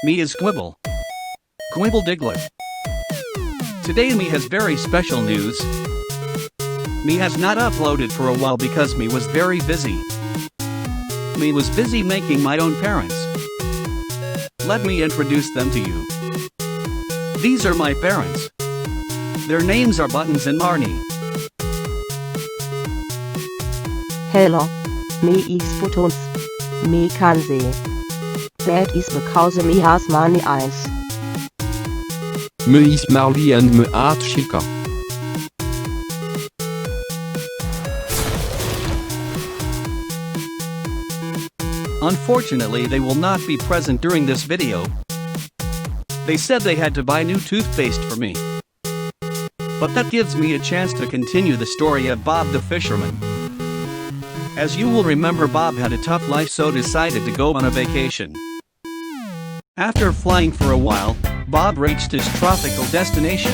Me is Gwibble. Gwibble Diglett. Today me has very special news. Me has not uploaded for a while because me was very busy. Me was busy making my own parents. Let me introduce them to you. These are my parents. Their names are Buttons and Marnie. Hello. Me is Buttons. Me can see. That is because me has money eyes. Me is Marley and me art chica. Unfortunately, they will not be present during this video. They said they had to buy new toothpaste for me. But that gives me a chance to continue the story of Bob the fisherman. As you will remember, Bob had a tough life, so decided to go on a vacation. After flying for a while, Bob reached his tropical destination.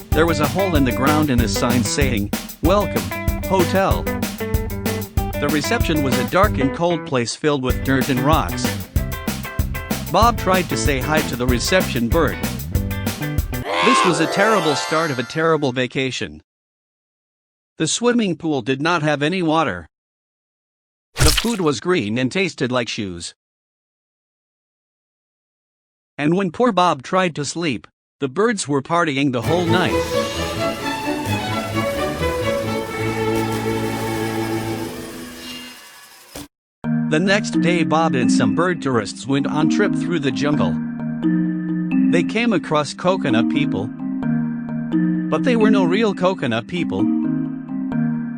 There was a hole in the ground and a sign saying, "Welcome, Hotel." The reception was a dark and cold place filled with dirt and rocks. Bob tried to say hi to the reception bird. This was a terrible start of a terrible vacation. The swimming pool did not have any water. The food was green and tasted like shoes. And when poor Bob tried to sleep, the birds were partying the whole night. The next day, Bob and some bird tourists went on trip through the jungle. They came across coconut people, but they were no real coconut people.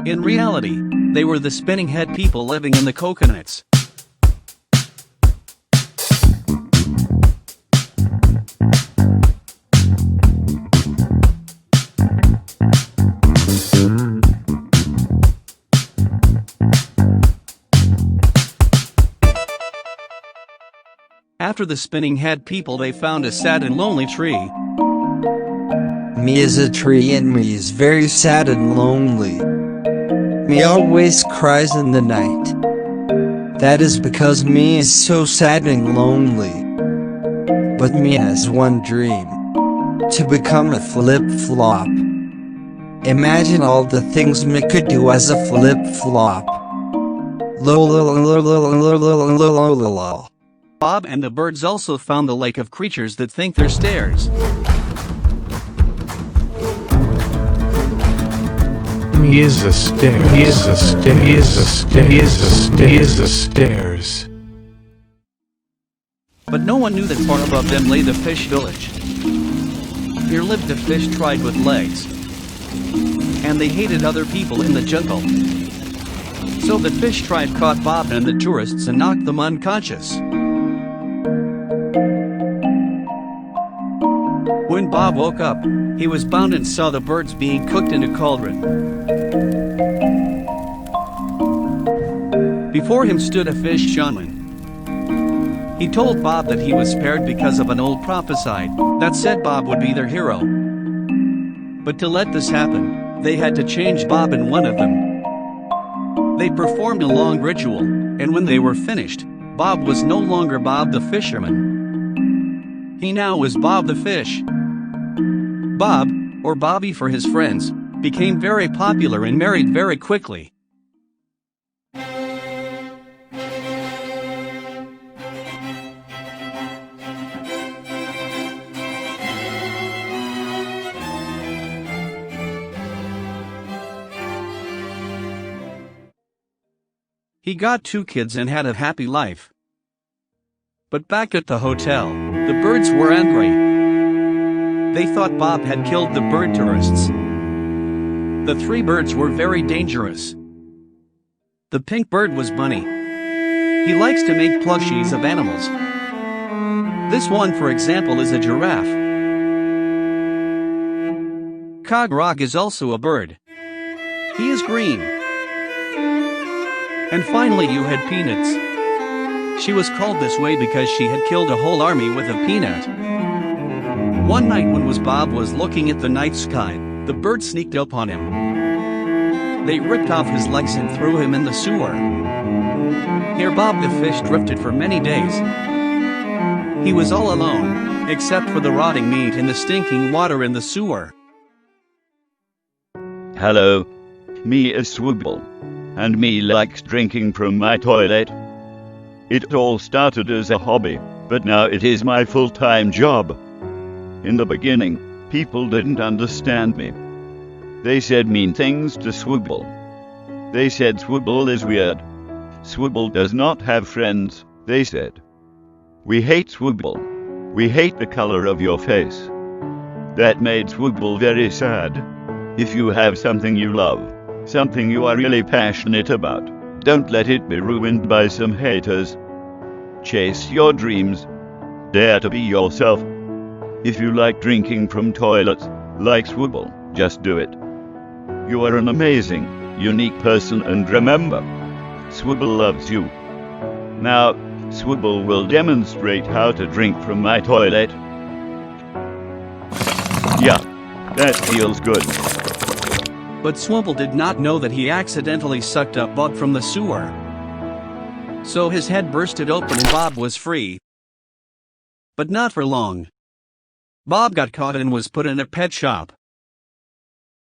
In reality, they were the spinning head people living in the coconuts. After the spinning head people, they found a sad and lonely tree. Me is a tree and me is very sad and lonely. Me always cries in the night. That is because me is so sad and lonely. But me has one dream. To become a flip-flop. Imagine all the things me could do as a flip-flop. Bob and the birds also found the lake of creatures that think they're stairs. Me is a stair. He is a stair. He is a stair. He is a stair. He is a stairs. But no one knew that far above them lay the fish village. Here lived a fish tribe with legs. And they hated other people in the jungle. So the fish tribe caught Bob and the tourists and knocked them unconscious. When Bob woke up, he was bound and saw the birds being cooked in a cauldron. Before him stood a fish shaman. He told Bob that he was spared because of an old prophesied that said Bob would be their hero. But to let this happen, they had to change Bob in one of them. They performed a long ritual, and when they were finished, Bob was no longer Bob the fisherman. He now was Bob the fish. Bob, or Bobby for his friends, became very popular and married very quickly. He got 2 kids and had a happy life. But back at the hotel, the birds were angry. They thought Bob had killed the bird tourists. The 3 birds were very dangerous. The pink bird was Bunny. He likes to make plushies of animals. This one, for example, is a giraffe. Cog is also a bird. He is green. And finally you had Peanuts. She was called this way because she had killed a whole army with a peanut. One night when Bob was looking at the night sky, the bird sneaked up on him. They ripped off his legs and threw him in the sewer. Here Bob the fish drifted for many days. He was all alone, except for the rotting meat and the stinking water in the sewer. Hello. Me is Swibble. And me likes drinking from my toilet. It all started as a hobby, but now it is my full-time job. In the beginning, people didn't understand me. They said mean things to Swibble. They said Swibble is weird. Swibble does not have friends, they said. We hate Swibble. We hate the color of your face. That made Swibble very sad. If you have something you love, something you are really passionate about, don't let it be ruined by some haters. Chase your dreams. Dare to be yourself. If you like drinking from toilets, like Swibble, just do it. You are an amazing, unique person, and remember, Swibble loves you. Now, Swibble will demonstrate how to drink from my toilet. Yeah, that feels good. But Swibble did not know that he accidentally sucked up Bob from the sewer. So his head bursted open and Bob was free. But not for long. Bob got caught and was put in a pet shop.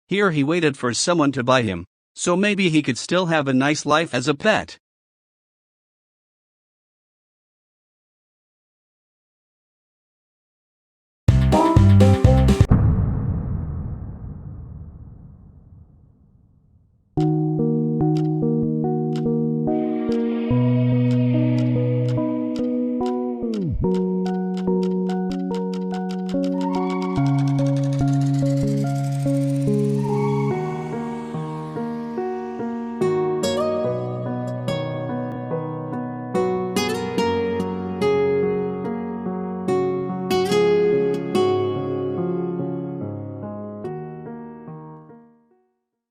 Here he waited for someone to buy him, so maybe he could still have a nice life as a pet.